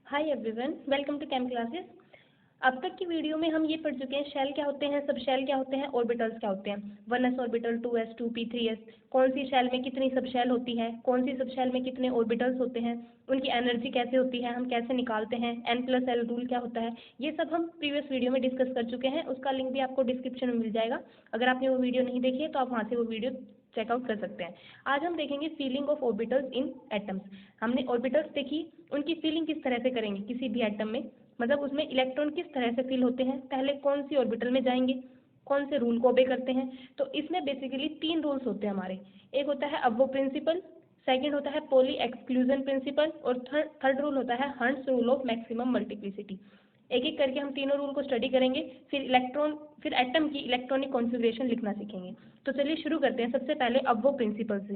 Hi everyone, welcome to chem classes. अब तक की वीडियो में हम ये पढ़ चुके हैं शेल क्या होते हैं, सब शेल क्या होते हैं, ऑर्बिटल्स क्या होते हैं। 1s orbital, 2s, 2p, 3s, कौन सी शेल में कितनी सब शेल होती है, कौन सी सब शेल में कितने ऑर्बिटल्स होते हैं, उनकी एनर्जी कैसे होती है, हम कैसे निकालते हैं, n+l रूल क्या होता है, ये सब हम प्रीवियस वीडियो में डिस्कस कर चुके हैं। उसका लिंक भी आपको डिस्क्रिप्शन में मिल जाएगा। अगर आपने वो वीडियो नहीं देखी है तो आप वहाँ से वो वीडियो चेकआउट कर सकते हैं। आज हम देखेंगे feeling of orbitals in atoms. हमने ऑर्बिटल्स देखी, उनकी फीलिंग किस तरह से करेंगे किसी भी एटम में, मतलब उसमें इलेक्ट्रॉन किस तरह से फील होते हैं, पहले कौन सी ऑर्बिटल में जाएंगे, कौन से रूल को ओबे करते हैं। तो इसमें बेसिकली 3 रूल्स होते हैं हमारे। एक होता है अबो प्रिंसिपल, सेकंड होता है पॉली एक्सक्लूजन प्रिंसिपल और थर्ड रूल होता है hertz rule of maximum multiplicity. एक एक करके हम तीनों रूल को स्टडी करेंगे, फिर एटम की इलेक्ट्रॉनिक कॉन्फ़िगरेशन लिखना सीखेंगे। तो चलिए शुरू करते हैं सबसे पहले अबो प्रिंसिपल से।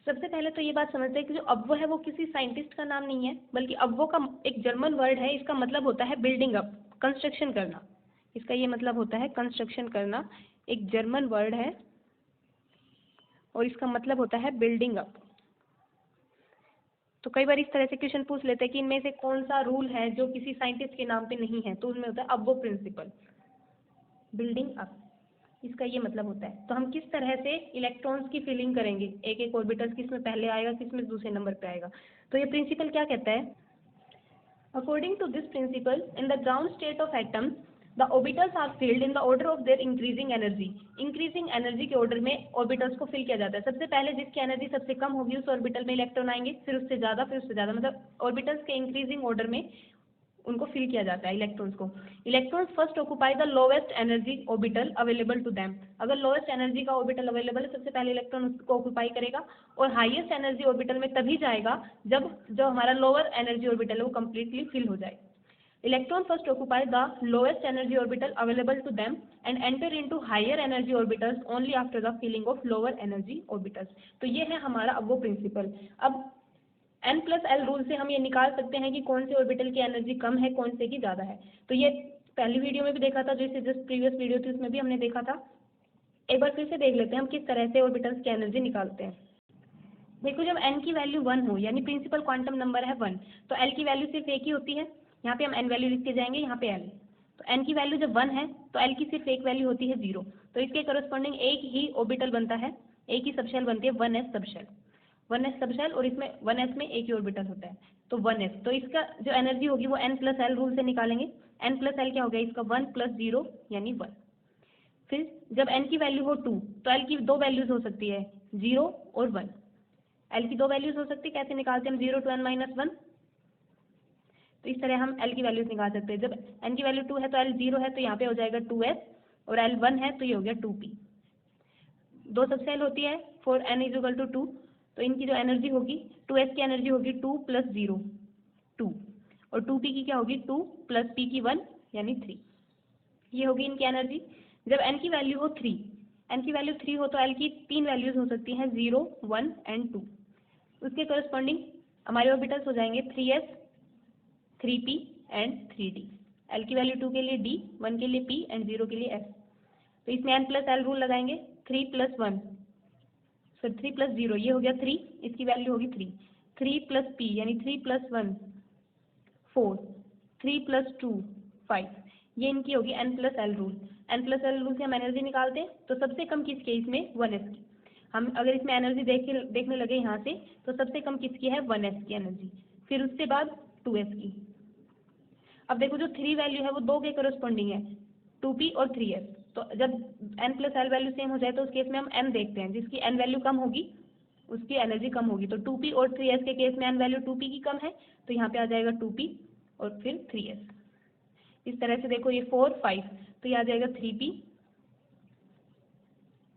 सबसे पहले तो ये बात समझते हैं कि जो अब्वो है वो किसी साइंटिस्ट का नाम नहीं है, बल्कि अब्वो का एक जर्मन वर्ड है। इसका मतलब होता है बिल्डिंग अप, कंस्ट्रक्शन करना। इसका ये मतलब होता है कंस्ट्रक्शन करना, एक जर्मन वर्ड है और इसका मतलब होता है बिल्डिंग अप। तो कई बार इस तरह से क्वेश्चन पूछ लेते हैं कि इनमें से कौन सा रूल है जो किसी साइंटिस्ट के नाम पे नहीं है, तो उसमें होता है अब्वो प्रिंसिपल, बिल्डिंग अप। इसका ये मतलब होता है। तो हम किस तरह से इलेक्ट्रॉन्स की फिलिंग करेंगे, एक एक ऑर्बिटल्स किस में पहले आएगा, किस में दूसरे नंबर पे आएगा। तो ये प्रिंसिपल क्या कहता है, according to this principle in the ground state of atom the orbitals are filled in the order of their increasing energy. Increasing energy के ऑर्डर में ऑर्बिटल्स को फिल किया जाता है। सबसे पहले जिसकी एनर्जी सबसे कम होगी उस ऑर्बिटल में इलेक्ट्रॉन आएंगे, फिर उससे ज़्यादा, फिर उससे ज़्यादा, मतलब ऑर्बिटल्स के इंक्रीजिंग ऑर्डर में उनको फिल किया जाता है इलेक्ट्रॉन्स को। Electrons first occupy the lowest energy orbital available to them. अगर लोवेस्ट एनर्जी का ऑर्बिटल अवेलेबल है, सबसे पहले इलेक्ट्रॉन उसको ऑक्यूपाई करेगा और हाईएस्ट एनर्जी ऑर्बिटल में तभी जाएगा जब जो हमारा लोअर एनर्जी ऑर्बिटल है वो कम्प्लीटली फिल हो जाए। Electron first occupy the lowest energy orbital available to them and enter into higher energy orbitals only after the filling of lower energy orbitals. तो ये है हमारा अब वो प्रिंसिपल। अब n+l रूल से हम ये निकाल सकते हैं कि कौन से ऑर्बिटल की एनर्जी कम है, कौन से की ज़्यादा है। तो ये पहली वीडियो में भी देखा था, जैसे जस्ट प्रीवियस वीडियो थी उसमें भी हमने देखा था। एक बार फिर से देख लेते हैं हम किस तरह से ऑर्बिटल्स की एनर्जी निकालते हैं। देखो, जब n की वैल्यू 1 हो, यानी प्रिंसिपल क्वांटम नंबर है 1, तो l की वैल्यू सिर्फ एक ही होती है। यहाँ पे हम n वैल्यू लिख के जाएंगे, यहाँ पे l। तो n की वैल्यू जब 1 है तो l की सिर्फ एक वैल्यू होती है 0। तो इसके करस्पॉन्डिंग एक ही ऑर्बिटल बनता है, एक ही सबशेल बनती है, 1s सबशेल। 1s सबशेल और इसमें 1s में एक ही ऑर्बिटल होता है, तो 1s। तो इसका जो एनर्जी होगी वो n+l रूल से निकालेंगे। n+l क्या हो गया, इसका 1 + 0 यानी 1। फिर जब n की वैल्यू हो 2, तो l की दो वैल्यूज हो सकती है, 0 और 1। l की दो वैल्यूज हो सकती है, कैसे निकालते हैं हम, 0 to n - 1। तो इस तरह हम l की वैल्यूज निकाल सकते हैं। जब n की वैल्यू 2 है तो l 0 है, तो यहाँ पे हो जाएगा 2s, और l 1 है तो ये हो गया 2p। दो सबसेल होती है फॉर n = 2, तो इनकी जो एनर्जी होगी, 2s की एनर्जी होगी 2 + 0 2, और 2p की क्या होगी, 2 + p की 1 यानी 3। ये होगी इनकी एनर्जी। जब n की वैल्यू हो 3, n की वैल्यू 3 हो तो l की तीन वैल्यूज हो सकती हैं, 0 1 एंड 2। उसके करस्पॉन्डिंग हमारे ऑर्बिटल्स हो जाएंगे 3s 3p and 3d। l की वैल्यू 2 के लिए d, 1 के लिए p एंड 0 के लिए s। तो इसमें n+l रूल लगाएंगे, 3 + 1 सर 3 + 0 ये हो गया 3, इसकी वैल्यू होगी 3। 3 + p यानी 3 + 1 4, 3 + 2 5, ये इनकी होगी n+l रूल। n+l रूल से हम एनर्जी निकालते हैं, तो सबसे कम किसकी है इसमें, 1s की। हम अगर इसमें एनर्जी देखने लगे यहाँ से, तो सबसे कम किसकी है, 1s की एनर्जी, फिर उसके बाद 2s की। अब देखो, जो 3 वैल्यू है वो दो के करस्पॉन्डिंग है, 2p और 3s। तो जब n+l वैल्यू सेम हो जाए तो उस केस में हम n देखते हैं, जिसकी n वैल्यू कम होगी उसकी एनर्जी कम होगी। तो 2p और 3s के केस में n वैल्यू 2p की कम है, तो यहाँ पे आ जाएगा 2p और फिर 3s। इस तरह से देखो, ये 4 5, तो ये आ जाएगा 3p,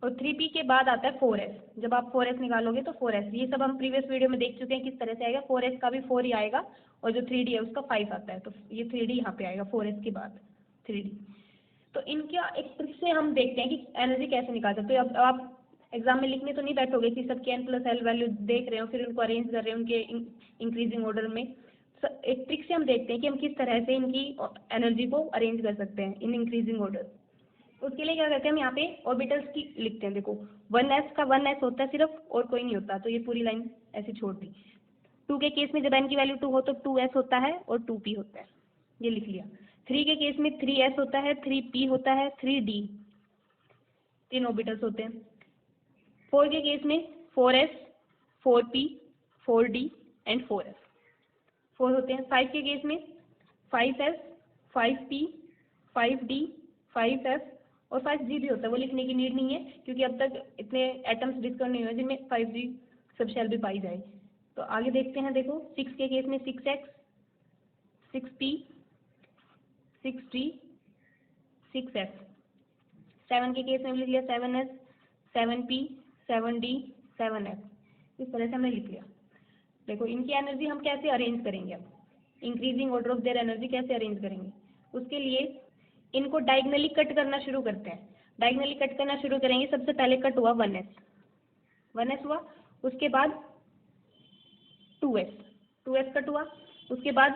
और 3p के बाद आता है 4s। जब आप 4s निकालोगे तो 4s, ये सब हम प्रीवियस वीडियो में देख चुके हैं किस तरह से आएगा। 4s का भी 4 ही आएगा, और जो 3d है उसका 5 आता है, तो ये 3d यहाँ पे आएगा 4s के बाद 3d। तो इनका एक ट्रिक से हम देखते हैं कि एनर्जी कैसे निकाल सकते हैं। अब आप एग्जाम में लिखने तो नहीं बैठोगे कि सबके n+l वैल्यू देख रहे हो, फिर उनको अरेंज कर रहे हो उनके इंक्रीजिंग ऑर्डर में। एक ट्रिक से हम देखते हैं कि हम किस तरह से इनकी एनर्जी को अरेंज कर सकते हैं इन इंक्रीजिंग ऑर्डर। उसके लिए क्या करते हैं, हम यहाँ पे ऑर्बिटल्स की लिखते हैं। देखो, 1s का 1s होता है सिर्फ, और कोई नहीं होता, तो ये पूरी लाइन ऐसे छोड़ दी। 2 के केस में जब n की वैल्यू 2 हो तो 2s होता है और 2p होता है, ये लिख लिया। 3 के केस में 3s होता है, 3p होता है, 3d, 3 ऑर्बिटल्स होते हैं। 4 के केस में 4s, 4p, 4d and 4s, 4 होते हैं। 5 के केस में 5s, 5p, 5d, 5s और 5g भी होता है, वो लिखने की नीड नहीं है क्योंकि अब तक इतने एटम्स डिस्कवर नहीं हुए जिनमें 5g सब शेल भी पाई जाए। तो आगे देखते हैं, देखो 6 के केस में 6x, 6p, 6d, 6s। 7 के केस में लिख लिया 7s, 7p, 7d, 7s। इस तरह से हमने लिख लिया। देखो इनकी एनर्जी हम कैसे अरेंज करेंगे, अब increasing order of their energy कैसे अरेंज करेंगे, उसके लिए इनको डायगनली कट करना शुरू करते हैं। डायगनली कट करना शुरू करेंगे, सबसे पहले कट हुआ 1s हुआ, उसके बाद 2s कट हुआ, उसके बाद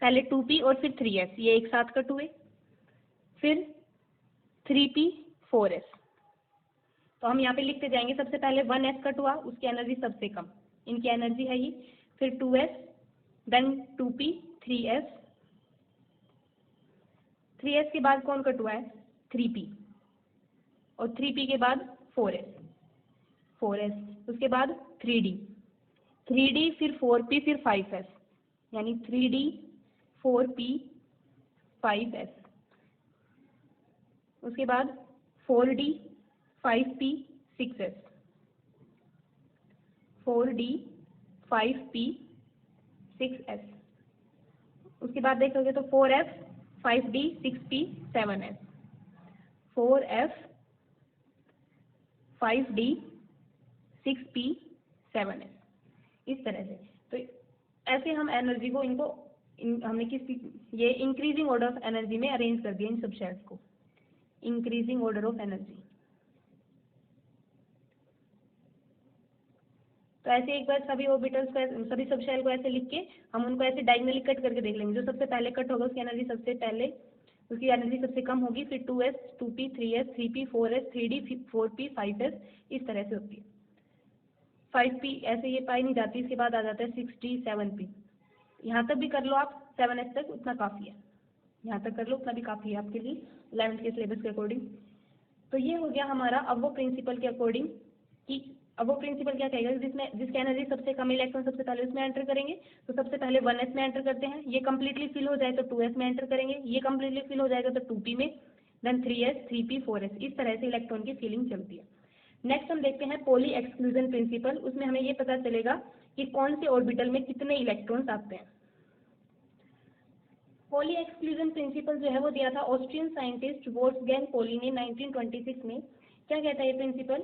पहले 2p और फिर 3s, ये एक साथ कट हुए, फिर 3p, 4s। तो हम यहाँ पे लिखते जाएंगे, सबसे पहले 1s कट हुआ, उसकी एनर्जी सबसे कम, इनकी एनर्जी है ये, फिर 2s, then 2p, 3s, 3s के बाद कौन कट हुआ है 3p, और 3p के बाद 4s, उसके बाद 3d, फिर 4p, फिर 5s, यानी 3d, 4p, 5s, उसके बाद 4d, 5p, 6s, 4d, 5p, 6s, उसके बाद देखोगे तो 4f, 5d, 6p, 7s, 4f, 5d, 6p, 7s, इस तरह से। तो ऐसे हम एनर्जी को इनको हमने ये इंक्रीजिंग ऑर्डर ऑफ एनर्जी में अरेंज कर दिया इन सब शेल्स को, इंक्रीजिंग ऑर्डर ऑफ एनर्जी। तो ऐसे एक बार सभी ऑर्बिटल्स को, सभी सब शेल को ऐसे लिख के हम उनको ऐसे डायगनली कट करके देख लेंगे। जो सबसे पहले कट होगा उसकी एनर्जी सबसे कम होगी, फिर 2s, 2p, 3s, 3p, 4s, 3d, 4p, 5s, इस तरह से होती है। 5p ऐसे ये पाई नहीं जाती, इसके बाद आ जाता है 6d, 7p। यहाँ तक भी कर लो आप, 7s तक उतना काफ़ी है, यहाँ तक कर लो उतना भी काफ़ी है आपके लिए 11th के सिलेबस के अकॉर्डिंग। तो ये हो गया हमारा अब वो प्रिंसिपल के अकॉर्डिंग कि अब वो प्रिंसिपल क्या कहेगा, जिसकी एनर्जी सबसे कम इलेक्ट्रॉन सबसे पहले उसमें एंटर करेंगे। तो सबसे पहले 1s में एंटर करते हैं, ये कंप्लीटली फिल हो जाए तो 2s में एंटर करेंगे, ये कंप्लीटली फिल हो जाएगा तो 2p में, देन 3s, 3p, 4s, इस तरह से इलेक्ट्रॉन की फिलिंग चलती है। नेक्स्ट हम देखते हैं पॉली एक्सक्लूजन प्रिंसिपल। उसमें हमें ये पता चलेगा कि कौन से ऑर्बिटल में कितने इलेक्ट्रॉन्स आते हैं। पॉली एक्सक्लूजन प्रिंसिपल जो है वो दिया था ऑस्ट्रियन साइंटिस्ट वोल्फ्गैंग पॉली ने 1926 में। क्या कहता है ये प्रिंसिपल,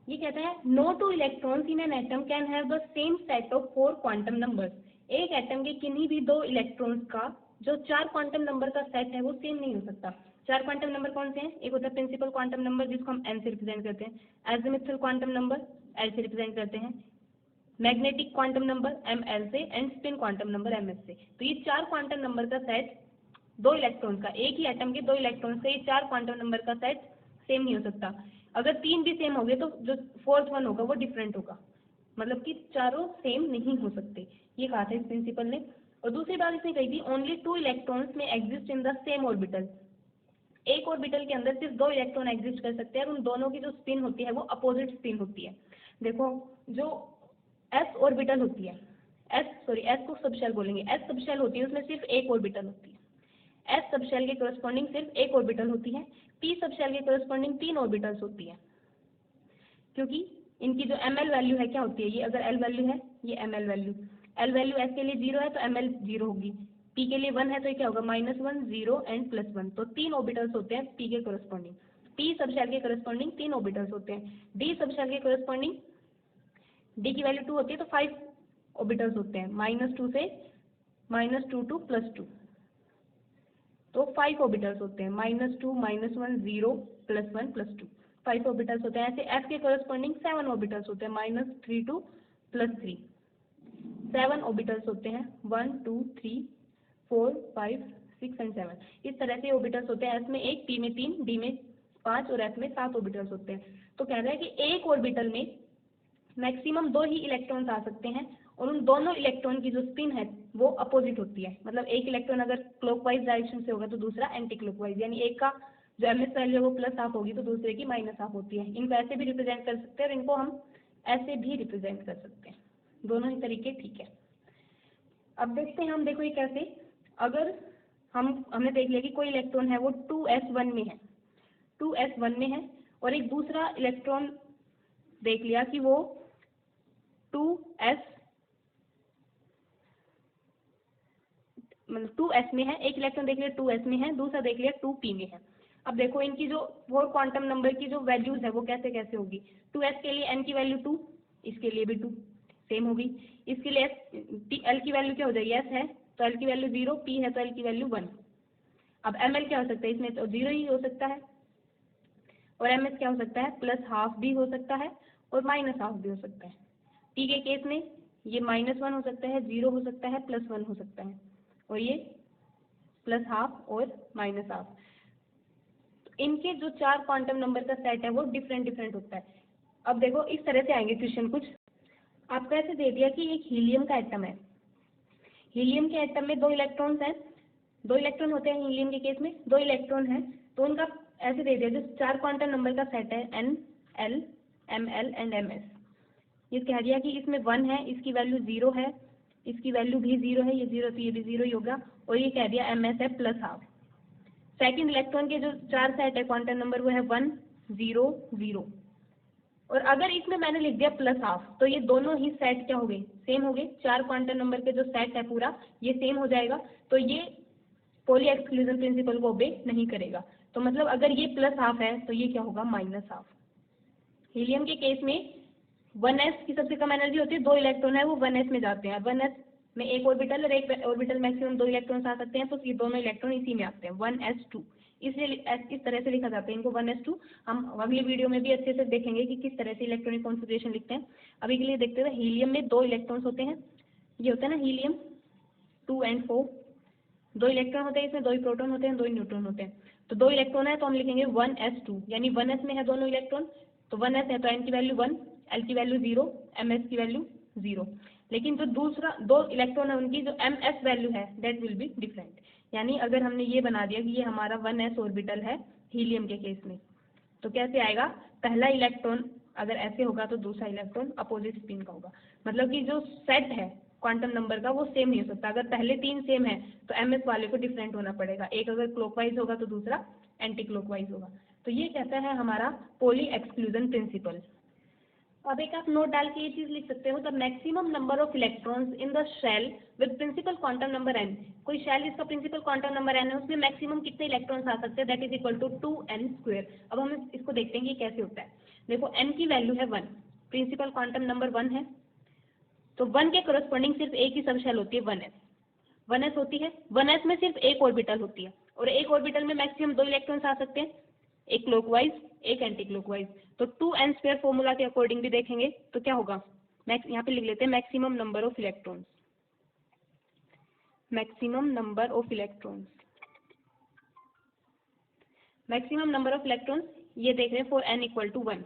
ये कहता है no two electrons in an atom can have the same set of 4 quantum numbers. एक एटम के किन्हीं भी 2 इलेक्ट्रॉन्स का जो 4 क्वांटम नंबर का सेट है वो सेम नहीं हो सकता। 4 क्वांटम नंबर कौन से हैं, एक होता है प्रिंसिपल क्वांटम नंबर जिसको हम n से रिप्रेजेंट करते हैं, एजिमुथल क्वांटम नंबर l से रिप्रेजेंट करते हैं, मैग्नेटिक क्वांटम नंबर ml से, and spin quantum number ms से। तो ये 4 क्वांटम नंबर का सेट 2 इलेक्ट्रॉन्स का, एक ही एटम के 2 इलेक्ट्रॉन्स का ये 4 क्वांटम नंबर का सेट सेम नहीं हो सकता। अगर 3 भी सेम हो गए तो जो 4th वन होगा वो डिफरेंट होगा, मतलब कि चारों सेम नहीं हो सकते, ये कहा था इस प्रिंसिपल ने। और दूसरी बात इसने कही थी ओनली 2 इलेक्ट्रॉन्स में exist in the same orbital. एक ऑर्बिटल के अंदर सिर्फ 2 इलेक्ट्रॉन एग्जिस्ट कर सकते हैं और उन दोनों की जो स्पिन होती है वो अपोजिट स्पिन होती है। देखो जो s ऑर्बिटल होती है, s को सबशेल बोलेंगे, s सबशेल होती है उसमें सिर्फ एक ऑर्बिटल होती है, s सबशेल के करस्पॉन्डिंग सिर्फ एक ऑर्बिटल होती है, p सबशेल के करस्पॉन्डिंग 3 ऑर्बिटल्स होती है, क्योंकि इनकी जो ml वैल्यू है क्या होती है, ये अगर l वैल्यू है, ये ml value, l value s के लिए 0 है तो ml 0 होगी, p के लिए 1 है तो ये क्या होगा -1, 0 एंड +1। तो 3 ऑर्बिटल्स होते हैं p के करस्पॉन्डिंग, p सबशेल के करस्पॉन्डिंग 3 ऑर्बिटल्स होते हैं, d सबशेल के करस्पॉन्डिंग d की वैल्यू 2 होती है तो 5 ऑर्बिटल्स होते हैं, -2 से -2 to +2, तो 5 ऑर्बिटल्स होते हैं, -2, -1, 0, +1, +2, 5 ऑर्बिटल्स होते हैं। ऐसे f के करस्पॉन्डिंग 7 ऑर्बिटल्स होते हैं, -3 to +3, 7 ऑर्बिटल्स होते हैं, 1, 2, 3, 4, 5, 6 एंड 7, इस तरह से ऑर्बिटल्स होते हैं। s में 1, p में 3, d में 5 और f में 7 ऑर्बिटल्स होते हैं। तो कह रहा है कि एक ऑर्बिटल में मैक्सिमम 2 ही इलेक्ट्रॉन्स आ सकते हैं और उन दोनों इलेक्ट्रॉन की जो स्पिन है वो अपोजिट होती है। मतलब एक इलेक्ट्रॉन अगर क्लॉकवाइज डायरेक्शन से होगा तो दूसरा एंटी क्लॉकवाइज, यानी एक का जो एम एस वैल्यू है वो प्लस हाफ होगी तो दूसरे की माइनस हाफ होती है। इनको ऐसे भी रिप्रेजेंट कर सकते हैं और इनको हम ऐसे भी रिप्रेजेंट कर सकते हैं, दोनों ही तरीके ठीक है। अब देखते हैं हम, देखो ये कैसे, अगर हमने देख लिया कि कोई इलेक्ट्रॉन है वो 2s1 में है, 2s1 में है, और एक दूसरा इलेक्ट्रॉन देख लिया कि वो 2s मतलब 2s में है, एक इलेक्ट्रॉन देख लिया 2s में है, दूसरा देख लिया 2p में है। अब देखो इनकी जो 4 क्वांटम नंबर की जो वैल्यूज है वो कैसे कैसे होगी। 2s के लिए n की वैल्यू 2, इसके लिए भी 2 सेम होगी। इसके लिए l की वैल्यू क्या हो जाएगी, s है तो l की वैल्यू 0, p है तो l की वैल्यू 1। अब ml क्या हो सकता है, इसमें तो 0 ही हो सकता है, और ms क्या हो सकता है, प्लस हाफ भी हो सकता है और माइनस हाफ भी हो सकता है। p के केस में ये -1 हो सकता है, 0 हो सकता है, +1 हो सकता है, और ये प्लस हाफ और माइनस हाफ। इनके जो 4 क्वांटम नंबर का सेट है वो डिफरेंट डिफरेंट होता है। अब देखो इस तरह से आएंगे क्वेश्चन कुछ, आपको ऐसे दे दिया कि एक हीलियम का एटम है, हीलियम के एटम में 2 इलेक्ट्रॉन्स हैं, 2 इलेक्ट्रॉन होते हैं हीलियम के केस में, 2 इलेक्ट्रॉन हैं, तो उनका ऐसे दे दिया जो 4 क्वांटम नंबर का सेट है n, l, ml and ms। ये कह दिया कि इसमें 1 है, इसकी वैल्यू 0 है, इसकी वैल्यू भी 0 है, ये 0 तो ये भी 0 ही होगा, और ये कह दिया ms है प्लस हाफ। सेकंड इलेक्ट्रॉन के जो 4 सेट है क्वांटम नंबर वो है 1, 0, 0, और अगर इसमें मैंने लिख दिया प्लस हाफ तो ये दोनों ही सेट क्या हो गए, सेम हो गए। 4 क्वांटम नंबर के जो सेट है पूरा ये सेम हो जाएगा, तो ये पॉली एक्सक्लूजन प्रिंसिपल को ओबे नहीं करेगा। तो मतलब अगर ये प्लस हाफ है तो ये क्या होगा, माइनस हाफ। हीलियम के केस में 1s की सबसे कम एनर्जी होती है, 2 इलेक्ट्रॉन है वो 1s में जाते हैं, 1s में एक ऑर्बिटल और एक ऑर्बिटल मैक्सिमम 2 इलेक्ट्रॉन्स आ सकते हैं, तो ये दोनों इलेक्ट्रॉन इसी में आते हैं 1s2, इसलिए इस तरह से लिखा जाता है इनको 1s2। हम अगली वीडियो में भी अच्छे से देखेंगे कि किस तरह से इलेक्ट्रॉनिक कॉन्फ़िगरेशन लिखते हैं। अभी के लिए देखते हुए हीलियम में 2 इलेक्ट्रॉन्स होते हैं, ये होता है ना हीलियम 2 and 4, 2 इलेक्ट्रॉन होते हैं, इसमें 2 ही प्रोटॉन होते हैं, 2 ही न्यूट्रॉन होते हैं। तो 2 इलेक्ट्रॉन है तो हम लिखेंगे 1s2, यानी 1s में है दोनों इलेक्ट्रॉन, तो 1s है तो n की वैल्यू 1, l की वैल्यू 0, ms की वैल्यू 0। लेकिन जो दूसरा 2 इलेक्ट्रॉन है उनकी जो ms वैल्यू है दैट विल बी डिफरेंट। यानी अगर हमने ये बना दिया कि ये हमारा 1s ऑर्बिटल है हीलियम के केस में, तो कैसे आएगा, पहला इलेक्ट्रॉन अगर ऐसे होगा तो दूसरा इलेक्ट्रॉन अपोजिट स्पिन का होगा। मतलब कि जो सेट है क्वांटम नंबर का वो सेम नहीं हो सकता। अगर पहले 3 सेम है तो ms वाले को डिफरेंट होना पड़ेगा, एक अगर क्लॉकवाइज होगा तो दूसरा एंटी क्लॉकवाइज होगा। तो ये कहता है हमारा पॉली एक्सक्लूजन प्रिंसिपल। अब एक आप नोट डाल के ये चीज लिख सकते हो, the maximum number of electrons in the shell with principal quantum number n। कोई शेल जिसका प्रिंसिपल क्वांटम नंबर n है उसमें मैक्सिमम कितने इलेक्ट्रॉन्स आ सकते हैं, that is equal to 2n²। अब हम इसको देखते हैं कि कैसे होता है। देखो n की वैल्यू है 1, प्रिंसिपल क्वांटम नंबर 1 है, तो 1 के करस्पॉन्डिंग सिर्फ एक ही सब शेल होती है 1s होती है। 1s में सिर्फ एक ऑर्बिटल होती है, और एक ऑर्बिटल में मैक्सिमम 2 इलेक्ट्रॉन्स आ सकते हैं, एक क्लॉकवाइज एक एंटी क्लॉकवाइज। तो 2n² फॉर्मूला के अकॉर्डिंग भी देखेंगे तो क्या होगा, यहाँ पे लिख लेते हैं maximum number of electrons, maximum number of electrons, maximum number of electrons ये देख रहे हैं for n equal to 1,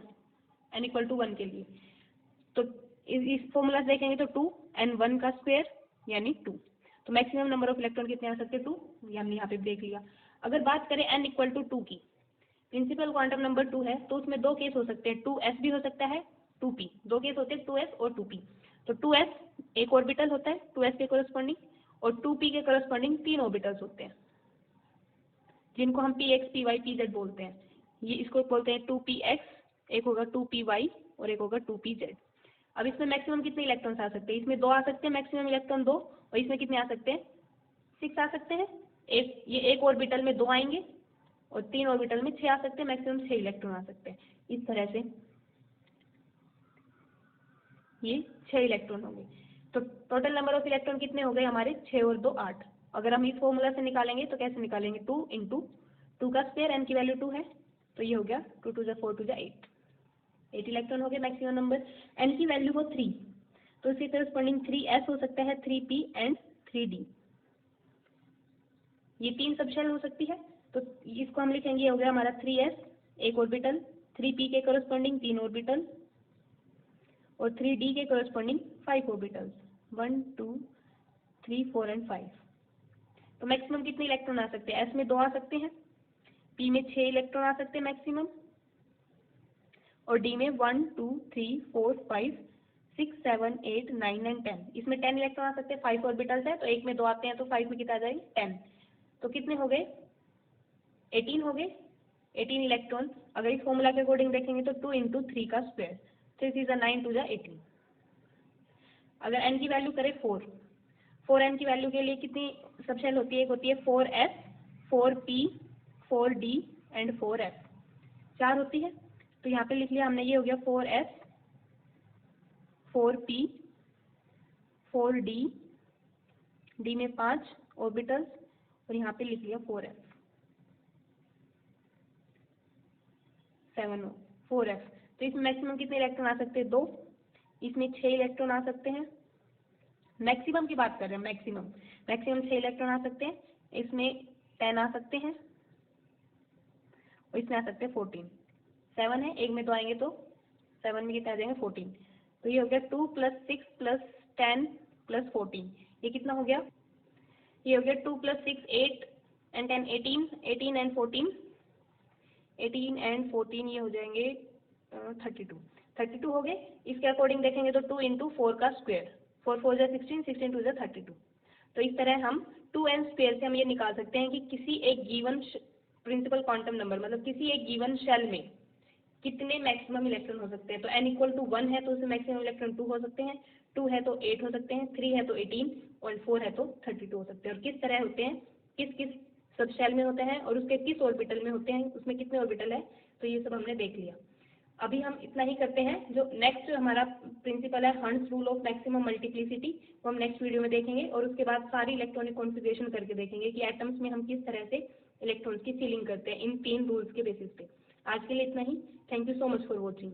n equal to 1 के लिए। तो इस फॉर्मूला से देखेंगे तो 2n1 का स्क्वायर यानी 2, तो मैक्सिमम नंबर ऑफ इलेक्ट्रॉन कितने आ सकते हैं 2, ये हमने यहाँ पे देख लिया। अगर बात करें n इक्वल टू 2 की, प्रिंसिपल क्वांटम नंबर 2 है तो उसमें 2 केस हो सकते हैं, 2s भी हो सकता है 2p, 2 केस होते हैं 2s और 2p। तो 2s एक ऑर्बिटल होता है 2s के करस्पॉन्डिंग, और 2p के करस्पॉन्डिंग 3 ऑर्बिटल्स होते हैं जिनको हम px py pz बोलते हैं। ये इसको बोलते हैं 2px, एक होगा 2py और एक होगा 2pz। अब इसमें मैक्सिमम कितने इलेक्ट्रॉन्स आ सकते हैं, इसमें 2 आ सकते हैं मैक्सिमम इलेक्ट्रॉन 2, और इसमें कितने आ सकते हैं 6 आ सकते हैं। एक ऑर्बिटल में 2 आएंगे और 3 ऑर्बिटल में 6 आ सकते हैं, मैक्सिमम 6 इलेक्ट्रॉन आ सकते हैं। इस तरह से ये 6 इलेक्ट्रॉन होंगे। तो टोटल नंबर ऑफ इलेक्ट्रॉन कितने हो गए हमारे, 6 और 2 8। अगर हम इस फॉर्मूला से निकालेंगे तो कैसे निकालेंगे, 2 इंटू 2 का स्क्वायर, n की वैल्यू 2 है तो ये हो गया 2 2 4 2 8, 8 इलेक्ट्रॉन हो गए मैक्सिमम नंबर। n की वैल्यू हो 3 तो इसके करस्पॉन्डिंग 3s हो सकता है, 3p एंड 3d, ये 3 सबशेल हो सकती है। तो इसको हम लिखेंगे, हो गया हमारा 3s एक ऑर्बिटल, 3p के करस्पॉन्डिंग 3 ऑर्बिटल और 3d के करस्पॉन्डिंग 5 ऑर्बिटल्स। 1 2 3 4 एंड 5। तो मैक्सिमम कितने इलेक्ट्रॉन आ सकते हैं? S में 2 आ सकते हैं, P में 6 इलेक्ट्रॉन आ सकते हैं मैक्सिमम, और D में 1 2 3 4 5 6 7 8 9 एंड 10। इसमें 10 इलेक्ट्रॉन आ सकते हैं, 5 ऑर्बिटल्स है, तो एक में 2 आते हैं, तो 5 में कितना आ जाएगी? 10। तो कितने हो गए? 18 हो गए, 18 इलेक्ट्रॉन। अगर इस फॉर्मूला के अकॉर्डिंग देखेंगे तो 2 × 3 का स्क्वायर, 3 3 9 2 18। अगर n की वैल्यू करें 4, 4n की वैल्यू के लिए कितनी सबशेल होती है? एक होती है 4s, 4p, 4d and 4f, 4 होती है। तो यहाँ पे लिख लिया हमने, ये हो गया 4s, 4p, 4d, d में 5 ऑर्बिटल्स, और यहाँ पे लिख लिया 4f, 7 4f। तो इसमें मैक्सिमम कितने इलेक्ट्रॉन आ सकते हैं? 2। इसमें 6 इलेक्ट्रॉन आ सकते हैं, मैक्सिमम की बात कर रहे हैं, मैक्सिमम 6 इलेक्ट्रॉन आ सकते हैं। इसमें 10 आ सकते हैं, और इसमें आ सकते हैं 14। 7 है, एक में 2 आएंगे तो 7 में कितने आ जाएंगे? 14। तो ये हो गया 2 + 6 + 10 + 14, ये कितना हो गया? ये हो गया 2 + 6 8 एंड 10 18, 18 एंड 14, 18 एंड 14 ये हो जाएंगे 32, 32 हो गए। इसके अकॉर्डिंग देखेंगे तो 2 × 4 का स्क्वायर, 4 4 जा 16, 16 2 जा 32। तो इस तरह हम 2n स्क्वायर से हम ये निकाल सकते हैं कि किसी एक गिवन प्रिंसिपल क्वांटम नंबर, मतलब किसी एक गिवन शेल में कितने मैक्सिमम इलेक्ट्रॉन हो सकते हैं। तो n = 1 है तो उसमें मैक्सिमम इलेक्ट्रॉन 2 हो सकते हैं, 2 है तो 8 हो सकते हैं, 3 है तो 18, और 4 है तो 32 हो सकते हैं। और किस तरह होते हैं, किस किस सब शेल में होते हैं, और उसके किस ऑर्बिटल में होते हैं, उसमें कितने ऑर्बिटल है, तो ये सब हमने देख लिया। अभी हम इतना ही करते हैं। जो नेक्स्ट हमारा प्रिंसिपल है hertz rule of maximum multiplicity, वो हम नेक्स्ट वीडियो में देखेंगे, और उसके बाद सारी इलेक्ट्रॉनिक कॉन्फ़िगरेशन करके देखेंगे कि एटम्स में हम किस तरह से इलेक्ट्रॉन्स की फिलिंग करते हैं इन 3 रूल्स के बेसिस पे। आज के लिए इतना ही। Thank you so much for watching.